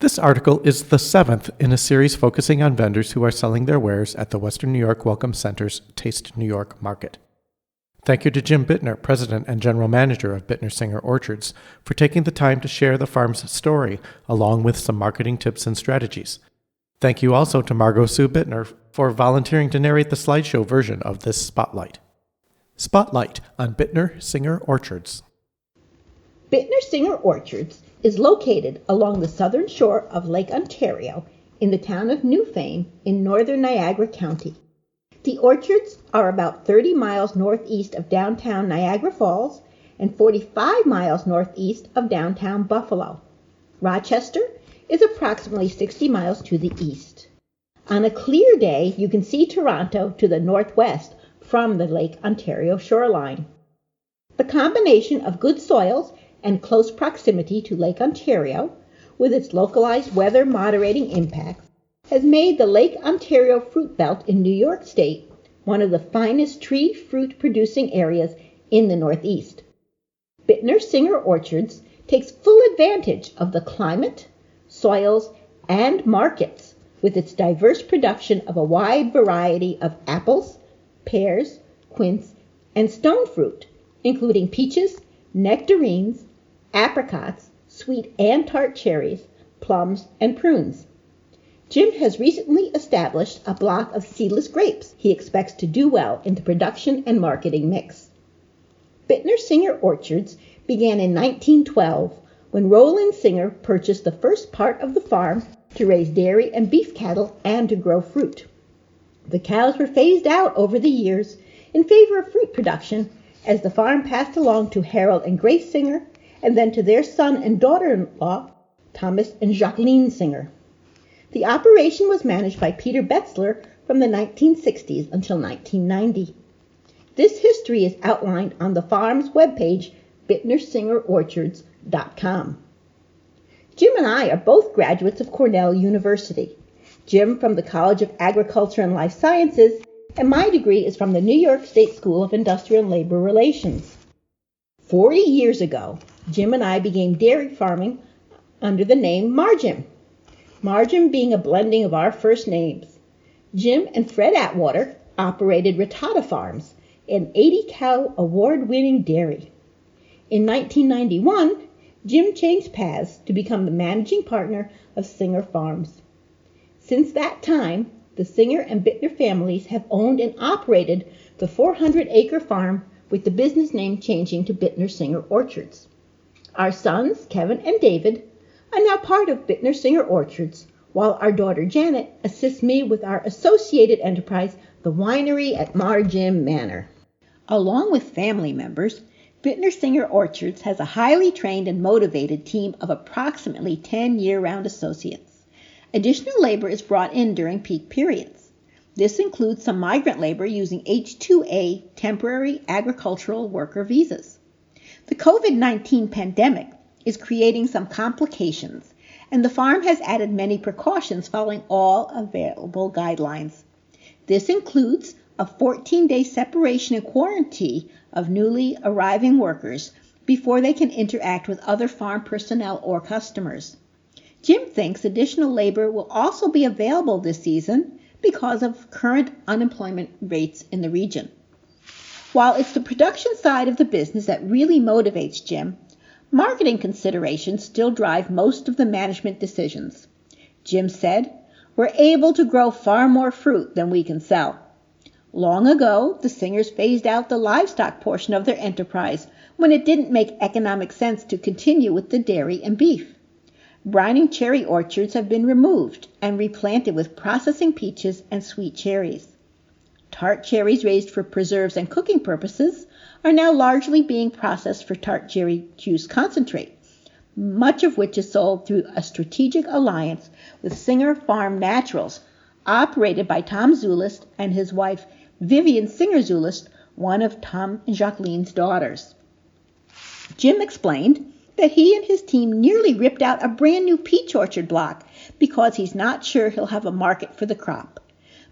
This article is the 7th in a series focusing on vendors who are selling their wares at the Western New York Welcome Center's Taste New York Market. Thank you to Jim Bittner, President and General Manager of Bittner Singer Orchards, for taking the time to share the farm's story, along with some marketing tips and strategies. Thank you also to Margo Sue Bittner for volunteering to narrate the slideshow version of this spotlight. Spotlight on Bittner Singer Orchards. Bittner Singer Orchards is located along the southern shore of Lake Ontario in the town of Newfane in northern Niagara County. The orchards are about 30 miles northeast of downtown Niagara Falls and 45 miles northeast of downtown Buffalo. Rochester is approximately 60 miles to the east. On a clear day, you can see Toronto to the northwest from the Lake Ontario shoreline. The combination of good soils and close proximity to Lake Ontario, with its localized weather moderating impacts, has made the Lake Ontario fruit belt in New York State one of the finest tree fruit producing areas in the Northeast. Bittner Singer Orchards takes full advantage of the climate, soils, and markets with its diverse production of a wide variety of apples, pears, quince, and stone fruit, including peaches, nectarines, apricots, sweet and tart cherries, plums, and prunes. Jim has recently established a block of seedless grapes he expects to do well in the production and marketing mix. Bittner Singer Orchards began in 1912 when Roland Singer purchased the first part of the farm to raise dairy and beef cattle and to grow fruit. The cows were phased out over the years in favor of fruit production as the farm passed along to Harold and Grace Singer and then to their son and daughter-in-law, Thomas and Jacqueline Singer. The operation was managed by Peter Betzler from the 1960s until 1990. This history is outlined on the farm's webpage, bittnersingerorchards.com. Jim and I are both graduates of Cornell University. Jim from the College of Agriculture and Life Sciences, and my degree is from the New York State School of Industrial and Labor Relations. 40 years ago, Jim and I began dairy farming under the name Margim. Margim being a blending of our first names. Jim and Fred Atwater operated Rattata Farms, an 80-cow award-winning dairy. In 1991, Jim changed paths to become the managing partner of Singer Farms. Since that time, the Singer and Bittner families have owned and operated the 400-acre farm with the business name changing to Bittner Singer Orchards. Our sons, Kevin and David, are now part of Bittner Singer Orchards, while our daughter Janet assists me with our associated enterprise, the winery at Margim Manor. Along with family members, Bittner Singer Orchards has a highly trained and motivated team of approximately 10 year-round associates. Additional labor is brought in during peak periods. This includes some migrant labor using H-2A temporary agricultural worker visas. The COVID-19 pandemic is creating some complications, and the farm has added many precautions following all available guidelines. This includes a 14-day separation and quarantine of newly arriving workers before they can interact with other farm personnel or customers. Jim thinks additional labor will also be available this season because of current unemployment rates in the region. While it's the production side of the business that really motivates Jim, marketing considerations still drive most of the management decisions. Jim said, "We're able to grow far more fruit than we can sell." Long ago, the Singers phased out the livestock portion of their enterprise when it didn't make economic sense to continue with the dairy and beef. Brining cherry orchards have been removed and replanted with processing peaches and sweet cherries. Tart cherries raised for preserves and cooking purposes are now largely being processed for tart cherry juice concentrate, much of which is sold through a strategic alliance with Singer Farm Naturals, operated by Tom Zulist and his wife Vivian Singer Zulist, one of Tom and Jacqueline's daughters. Jim explained that he and his team nearly ripped out a brand new peach orchard block because he's not sure he'll have a market for the crop.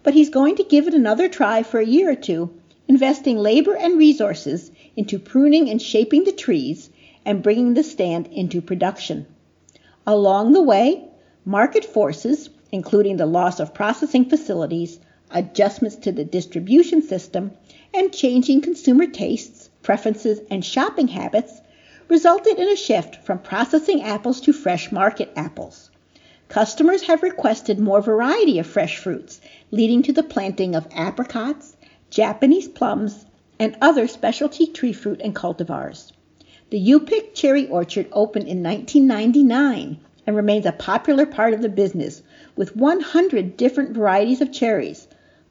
But he's going to give it another try for a year or two, investing labor and resources into pruning and shaping the trees and bringing the stand into production. Along the way, Market forces, including the loss of processing facilities, adjustments to the distribution system, and changing consumer tastes, preferences, and shopping habits, resulted in a shift from processing apples to fresh market apples. Customers have requested more variety of fresh fruits, leading to the planting of apricots, Japanese plums, and other specialty tree fruit and cultivars. The U-Pick cherry orchard opened in 1999 and remains a popular part of the business, with 100 different varieties of cherries,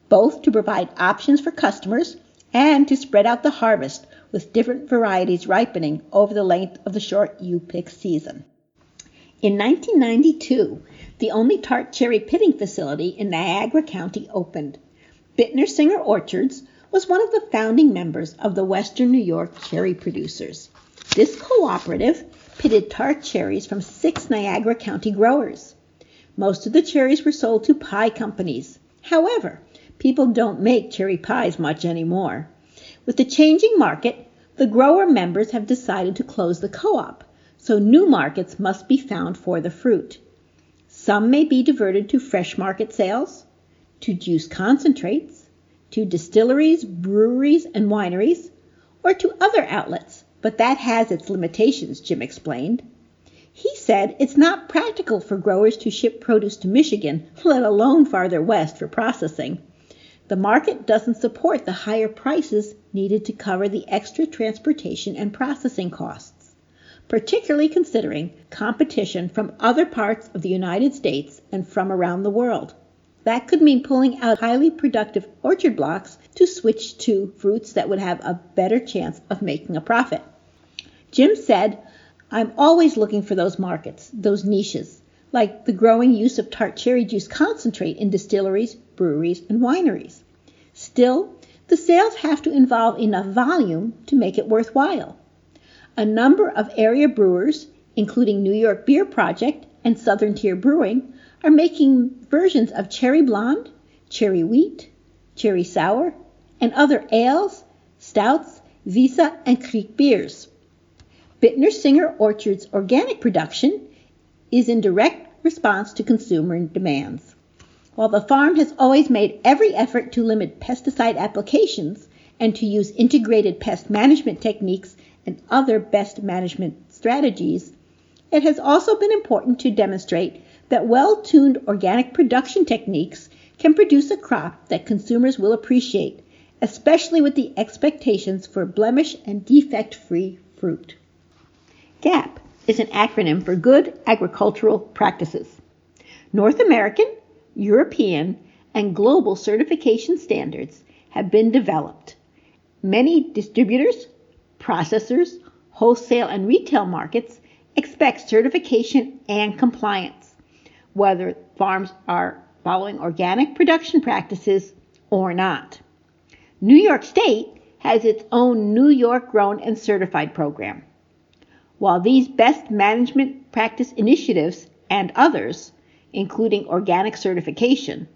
both to provide options for customers and to spread out the harvest with different varieties ripening over the length of the short U-Pick season. In 1992, the only tart cherry pitting facility in Niagara County opened. Bittner Singer Orchards was one of the founding members of the Western New York cherry producers. This cooperative pitted tart cherries from 6 Niagara County growers. Most of the cherries were sold to pie companies. However, people don't make cherry pies much anymore. With the changing market, the grower members have decided to close the co-op, so new markets must be found for the fruit. Some may be diverted to fresh market sales, to juice concentrates, to distilleries, breweries, and wineries, or to other outlets, but that has its limitations, Jim explained. He said it's not practical for growers to ship produce to Michigan, let alone farther west for processing. The market doesn't support the higher prices needed to cover the extra transportation and processing costs, particularly considering competition from other parts of the United States and from around the world. That could mean pulling out highly productive orchard blocks to switch to fruits that would have a better chance of making a profit. Jim said, "I'm always looking for those markets, those niches, like the growing use of tart cherry juice concentrate in distilleries, breweries, and wineries. Still, the sales have to involve enough volume to make it worthwhile. A number of area brewers, including New York Beer Project and Southern Tier Brewing, are making versions of cherry blonde, cherry wheat, cherry sour, and other ales, stouts, Visa, and Kriek beers. Bittner Singer Orchards' organic production is in direct response to consumer demands. While the farm has always made every effort to limit pesticide applications and to use integrated pest management techniques and other pest management strategies, it has also been important to demonstrate that well-tuned organic production techniques can produce a crop that consumers will appreciate, especially with the expectations for blemish and defect-free fruit." GAP is an acronym for Good Agricultural Practices. North American, European, and global certification standards have been developed. Many distributors, processors, wholesale, and retail markets expect certification and compliance, whether farms are following organic production practices or not. New York State has its own New York Grown and Certified program. While these best management practice initiatives and others, including organic certification,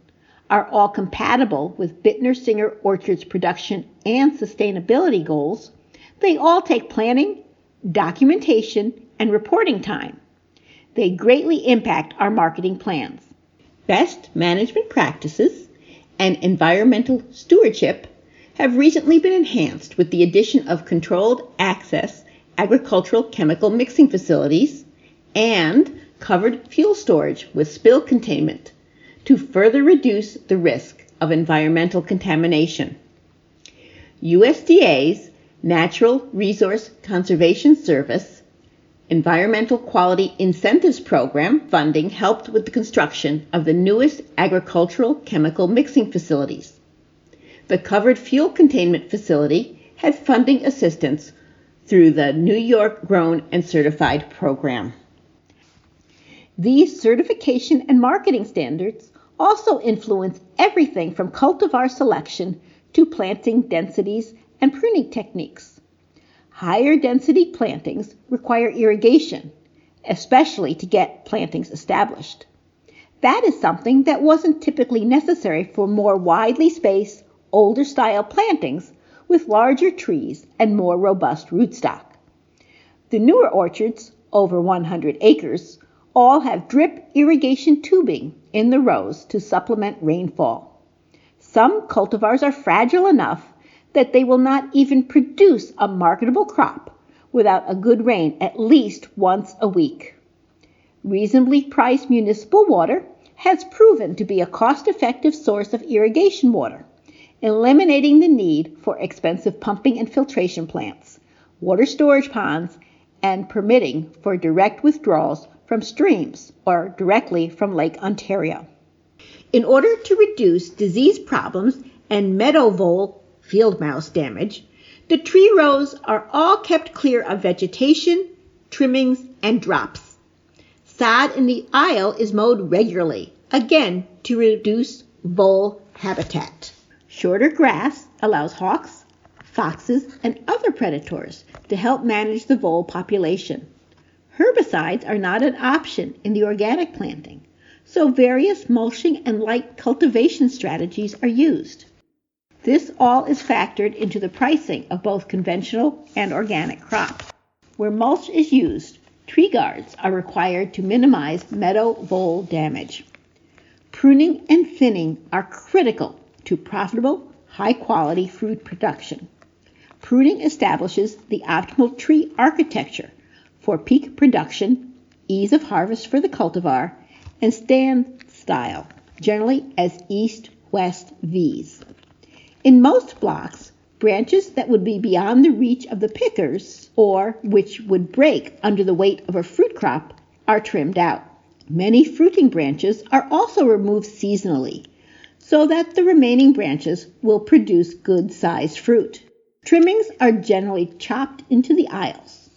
are all compatible with Bittner Singer Orchards' production and sustainability goals, they all take planning, documentation, and reporting time. They greatly impact our marketing plans. Best management practices and environmental stewardship have recently been enhanced with the addition of controlled access agricultural chemical mixing facilities and covered fuel storage with spill containment to further reduce the risk of environmental contamination. USDA's Natural Resource Conservation Service Environmental Quality Incentives Program funding helped with the construction of the newest agricultural chemical mixing facilities. The covered fuel containment facility had funding assistance through the New York Grown and Certified program. These certification and marketing standards also influence everything from cultivar selection to planting densities and pruning techniques. Higher density plantings require irrigation, especially to get plantings established. That is something that wasn't typically necessary for more widely spaced, older style plantings with larger trees and more robust rootstock. The newer orchards, over 100 acres, All have drip irrigation tubing in the rows to supplement rainfall. Some cultivars are fragile enough that they will not even produce a marketable crop without a good rain at least once a week. Reasonably priced municipal water has proven to be a cost-effective source of irrigation water, eliminating the need for expensive pumping and filtration plants, water storage ponds, and permitting for direct withdrawals from streams or directly from Lake Ontario. In order to reduce disease problems and meadow vole field mouse damage, the tree rows are all kept clear of vegetation, trimmings, and drops. Sod in the aisle is mowed regularly, again to reduce vole habitat. Shorter grass allows hawks, foxes, and other predators to help manage the vole population. Herbicides are not an option in the organic planting, so various mulching and light cultivation strategies are used. This all is factored into the pricing of both conventional and organic crops. Where mulch is used, tree guards are required to minimize meadow vole damage. Pruning and thinning are critical to profitable, high-quality fruit production. Pruning establishes the optimal tree architecture for peak production, ease of harvest for the cultivar, and stand style, generally as east-west V's. In most blocks, branches that would be beyond the reach of the pickers or which would break under the weight of a fruit crop are trimmed out. Many fruiting branches are also removed seasonally so that the remaining branches will produce good-sized fruit. Trimmings are generally chopped into the aisles.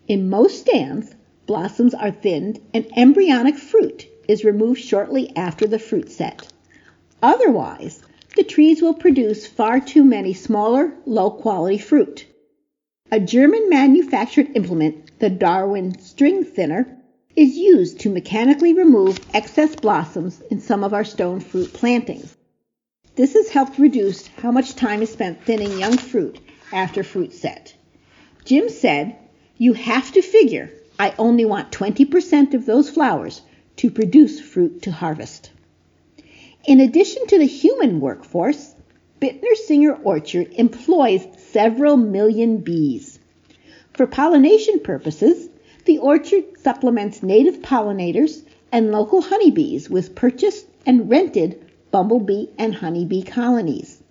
In most stands, blossoms are thinned and embryonic fruit is removed shortly after the fruit set. Otherwise, the trees will produce far too many smaller, low-quality fruit. A German-manufactured implement, the Darwin string thinner, is used to mechanically remove excess blossoms in some of our stone fruit plantings. This has helped reduce how much time is spent thinning young fruit after fruit set. Jim said, "You have to figure I only want 20% of those flowers to produce fruit to harvest." In addition to the human workforce, Bittner Singer Orchard employs several million bees. For pollination purposes, the orchard supplements native pollinators and local honeybees with purchased and rented bumblebee and honeybee colonies.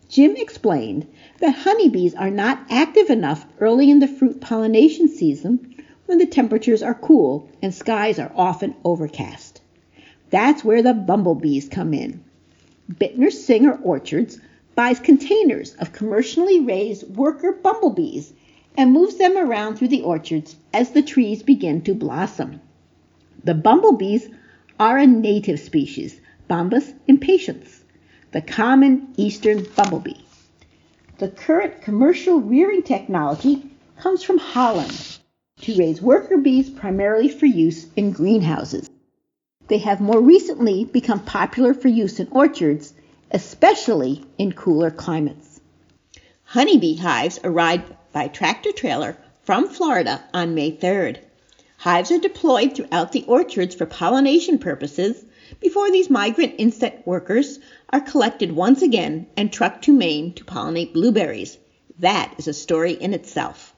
Jim explained that honeybees are not active enough early in the fruit pollination season when the temperatures are cool and skies are often overcast. That's where the bumblebees come in. Bittner Singer Orchards buys containers of commercially raised worker bumblebees and moves them around through the orchards as the trees begin to blossom. The bumblebees are a native species, Bombus impatiens, the common eastern bumblebee. The current commercial rearing technology comes from Holland to raise worker bees primarily for use in greenhouses. They have more recently become popular for use in orchards, especially in cooler climates. Honeybee hives arrived by tractor-trailer from Florida on May 3rd. Hives are deployed throughout the orchards for pollination purposes before these migrant insect workers are collected once again and trucked to Maine to pollinate blueberries. That is a story in itself.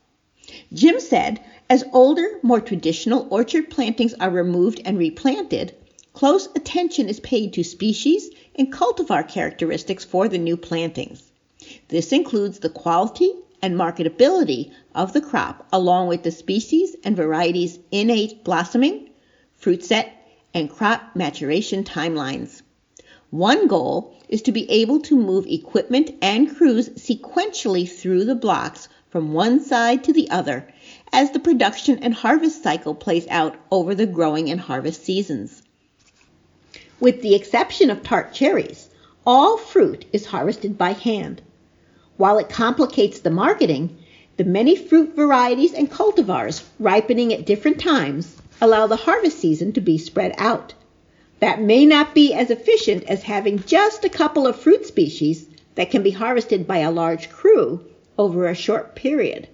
Jim said, as older, more traditional orchard plantings are removed and replanted, close attention is paid to species and cultivar characteristics for the new plantings. This includes the quality and marketability of the crop, along with the species and varieties' innate blossoming, fruit set, and crop maturation timelines. One goal is to be able to move equipment and crews sequentially through the blocks from one side to the other as the production and harvest cycle plays out over the growing and harvest seasons. With the exception of tart cherries, all fruit is harvested by hand. While it complicates the marketing, the many fruit varieties and cultivars ripening at different times allow the harvest season to be spread out. That may not be as efficient as having just a couple of fruit species that can be harvested by a large crew over a short period.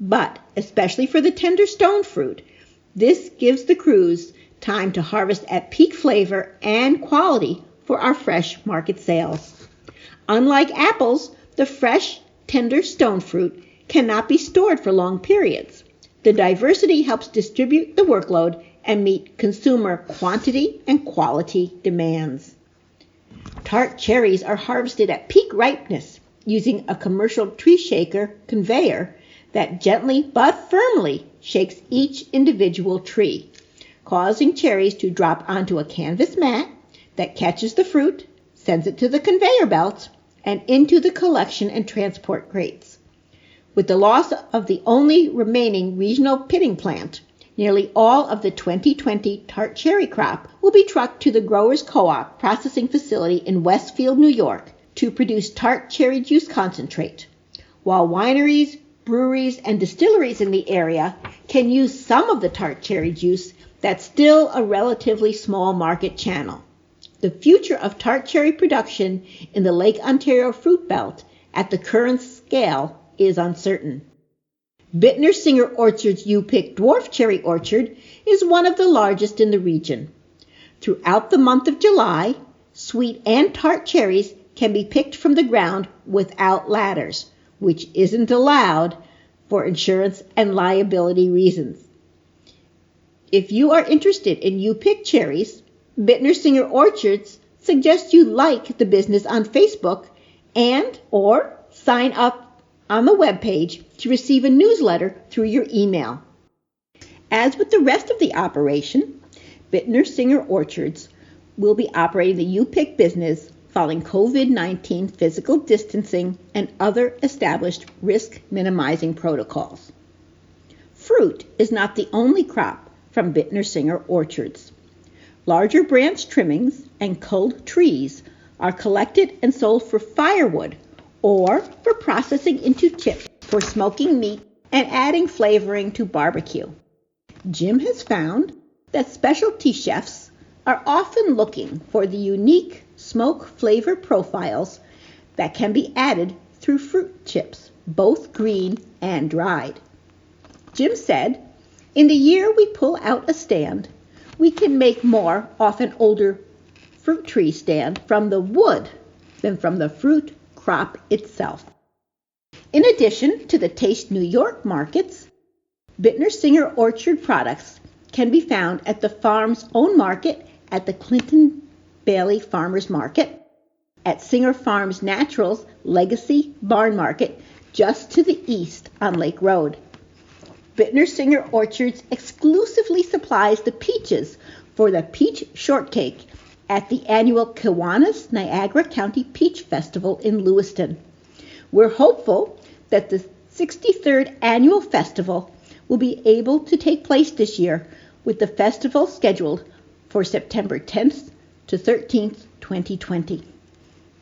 But, especially for the tender stone fruit, this gives the crews Time to harvest at peak flavor and quality for our fresh market sales. Unlike apples, the fresh, tender stone fruit cannot be stored for long periods. The diversity helps distribute the workload and meet consumer quantity and quality demands. Tart cherries are harvested at peak ripeness using a commercial tree shaker conveyor that gently but firmly shakes each individual tree, causing cherries to drop onto a canvas mat that catches the fruit, sends it to the conveyor belt, and into the collection and transport crates. With the loss of the only remaining regional pitting plant, nearly all of the 2020 tart cherry crop will be trucked to the Growers Co-op processing facility in Westfield, New York, to produce tart cherry juice concentrate, while wineries, breweries, and distilleries in the area can use some of the tart cherry juice. That's still a relatively small market channel. The future of tart cherry production in the Lake Ontario fruit belt at the current scale is uncertain. Bittner Singer Orchards U-Pick Dwarf Cherry Orchard is one of the largest in the region. Throughout the month of July, sweet and tart cherries can be picked from the ground without ladders, which isn't allowed for insurance and liability reasons. If you are interested in U-Pick cherries, Bittner Singer Orchards suggests you like the business on Facebook and or sign up on the webpage to receive a newsletter through your email. As with the rest of the operation, Bittner Singer Orchards will be operating the U-Pick business following COVID-19 physical distancing and other established risk minimizing protocols. Fruit is not the only crop from Bittner Singer Orchards. Larger branch trimmings and culled trees are collected and sold for firewood or for processing into chips for smoking meat and adding flavoring to barbecue. Jim has found that specialty chefs are often looking for the unique smoke flavor profiles that can be added through fruit chips, both green and dried. Jim said, "In the year we pull out a stand, we can make more off an older fruit tree stand from the wood than from the fruit crop itself." In addition to the Taste New York markets, Bittner Singer Orchard products can be found at the farm's own market at the Clinton Bailey Farmers Market, at Singer Farms Naturals Legacy Barn Market just to the east on Lake Road. Bittner Singer Orchards exclusively supplies the peaches for the Peach Shortcake at the annual Kiwanis Niagara County Peach Festival in Lewiston. We're hopeful that the 63rd annual festival will be able to take place this year, with the festival scheduled for September 10th to 13th, 2020.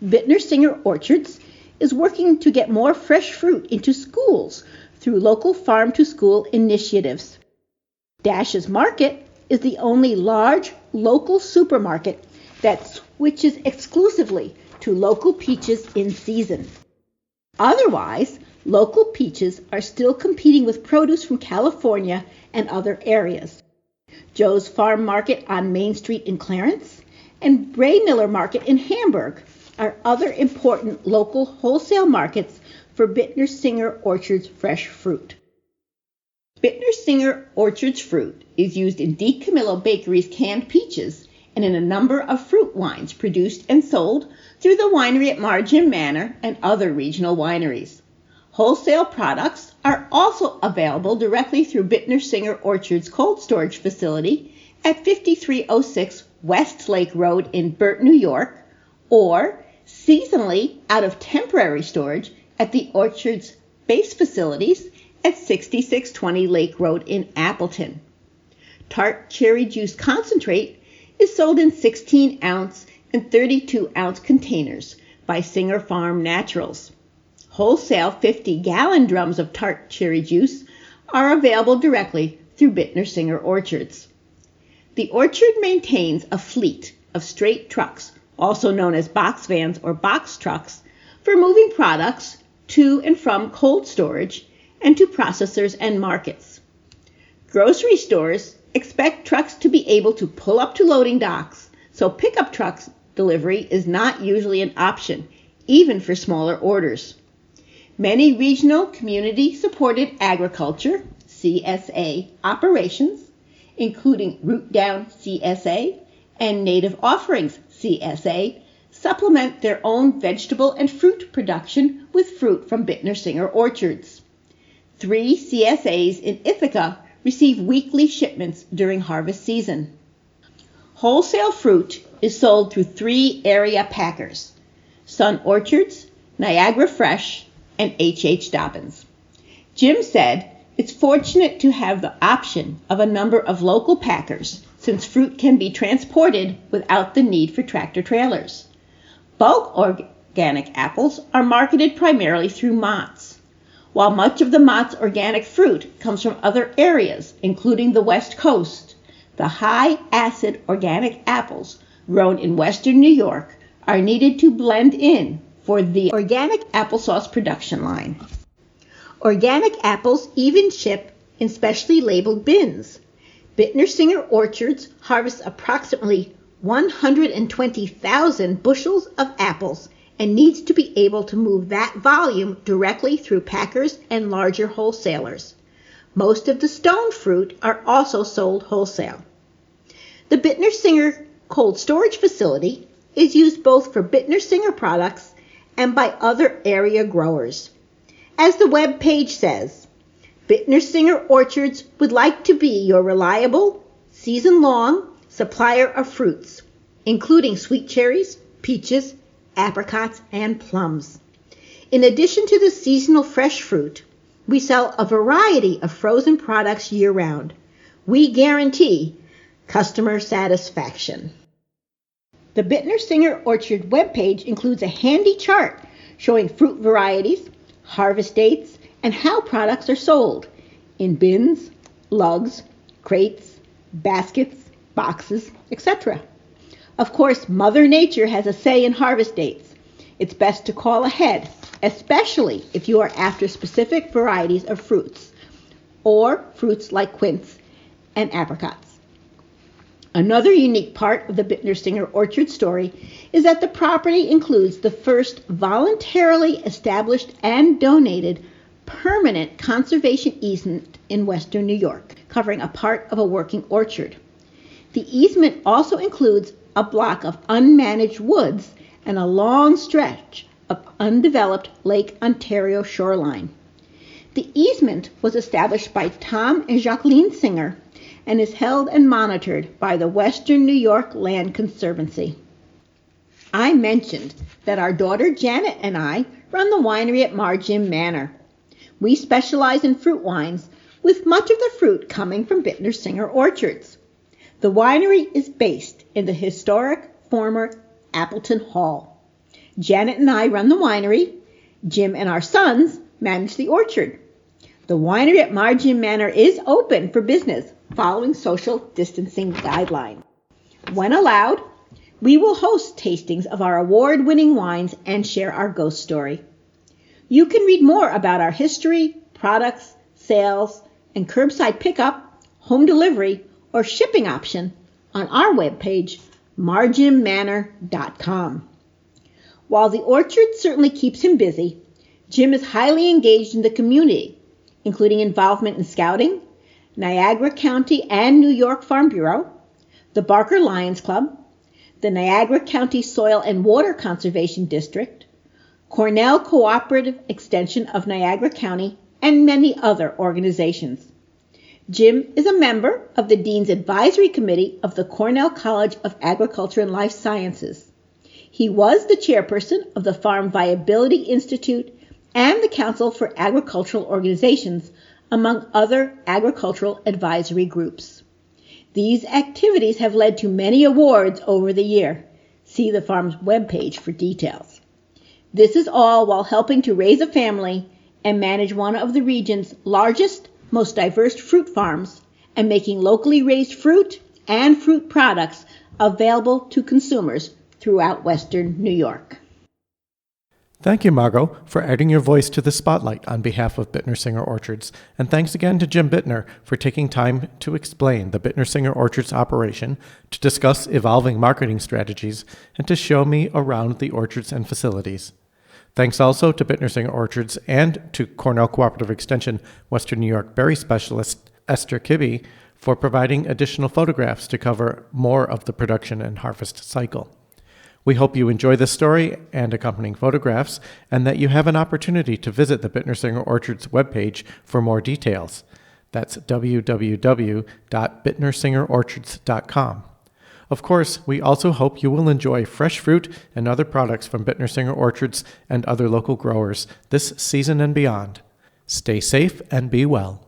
Bittner Singer Orchards is working to get more fresh fruit into schools through local farm-to-school initiatives. Dash's Market is the only large local supermarket that switches exclusively to local peaches in season. Otherwise, local peaches are still competing with produce from California and other areas. Joe's Farm Market on Main Street in Clarence and Bray Miller Market in Hamburg are other important local wholesale markets for Bittner Singer Orchards fresh fruit. Bittner Singer Orchards fruit is used in DiCamillo Bakery's canned peaches and in a number of fruit wines produced and sold through the winery at Margin Manor and other regional wineries. Wholesale products are also available directly through Bittner Singer Orchards cold storage facility at 5306 West Lake Road in Burt, New York, or seasonally out of temporary storage at the Orchard's base facilities at 6620 Lake Road in Appleton. Tart cherry juice concentrate is sold in 16-ounce and 32-ounce containers by Singer Farm Naturals. Wholesale 50-gallon drums of tart cherry juice are available directly through Bittner Singer Orchards. The orchard maintains a fleet of straight trucks, also known as box vans or box trucks, for moving products to and from cold storage and to processors and markets. Grocery stores expect trucks to be able to pull up to loading docks, so pickup trucks delivery is not usually an option, even for smaller orders. Many regional community-supported agriculture CSA operations, including Root Down CSA and Native Offerings CSA, supplement their own vegetable and fruit production with fruit from Bittner Singer Orchards. 3 CSAs in Ithaca receive weekly shipments during harvest season. Wholesale fruit is sold through 3 area packers: Sun Orchards, Niagara Fresh, and H.H. Dobbins. Jim said it's fortunate to have the option of a number of local packers since fruit can be transported without the need for tractor trailers. Bulk organic apples are marketed primarily through Mott's, while much of the Mott's organic fruit comes from other areas, including the West Coast. The high-acid organic apples grown in western New York are needed to blend in for the organic applesauce production line. Organic apples even ship in specially labeled bins. Bittner Singer Orchards harvests approximately 120,000 bushels of apples and needs to be able to move that volume directly through packers and larger wholesalers. Most of the stone fruit are also sold wholesale. The Bittner Singer cold storage facility is used both for Bittner Singer products and by other area growers. As the web page says, Bittner Singer Orchards would like to be your reliable, season-long supplier of fruits, including sweet cherries, peaches, apricots, and plums. In addition to the seasonal fresh fruit, we sell a variety of frozen products year-round. We guarantee customer satisfaction. The Bittner Singer Orchard webpage includes a handy chart showing fruit varieties, harvest dates, and how products are sold in bins, lugs, crates, baskets, boxes, etc. Of course, Mother Nature has a say in harvest dates. It's best to call ahead, especially if you are after specific varieties of fruits, or fruits like quince and apricots. Another unique part of the Bittner Singer Orchard story is that the property includes the first voluntarily established and donated permanent conservation easement in western New York, covering a part of a working orchard. The easement also includes a block of unmanaged woods and a long stretch of undeveloped Lake Ontario shoreline. The easement was established by Tom and Jacqueline Singer and is held and monitored by the Western New York Land Conservancy. I mentioned that our daughter Janet and I run the winery at Margim Manor. We specialize in fruit wines, with much of the fruit coming from Bittner Singer Orchards. The winery is based in the historic former Appleton Hall. Janet and I run the winery. Jim and our sons manage the orchard. The winery at Margim Manor is open for business following social distancing guidelines. When allowed, we will host tastings of our award-winning wines and share our ghost story. You can read more about our history, products, sales, and curbside pickup, home delivery, or shipping option on our webpage, margimmanor.com. While the orchard certainly keeps him busy, Jim is highly engaged in the community, including involvement in scouting, Niagara County and New York Farm Bureau, the Barker Lions Club, the Niagara County Soil and Water Conservation District, Cornell Cooperative Extension of Niagara County, and many other organizations. Jim is a member of the Dean's Advisory Committee of the Cornell College of Agriculture and Life Sciences. He was the chairperson of the Farm Viability Institute and the Council for Agricultural Organizations, among other agricultural advisory groups. These activities have led to many awards over the year. See the farm's webpage for details. This is all while helping to raise a family and manage one of the region's largest, most diverse fruit farms and making locally raised fruit and fruit products available to consumers throughout Western New York. Thank you, Margo, for adding your voice to the spotlight on behalf of Bittner Singer Orchards, and thanks again to Jim Bittner for taking time to explain the Bittner Singer Orchards operation, to discuss evolving marketing strategies, and to show me around the orchards and facilities. Thanks also to Bittner Singer Orchards and to Cornell Cooperative Extension Western New York berry specialist Esther Kibbe for providing additional photographs to cover more of the production and harvest cycle. We hope you enjoy this story and accompanying photographs, and that you have an opportunity to visit the Bittner Singer Orchards webpage for more details. That's www.bittnersingerorchards.com. Of course, we also hope you will enjoy fresh fruit and other products from Bittner Singer Orchards and other local growers this season and beyond. Stay safe and be well.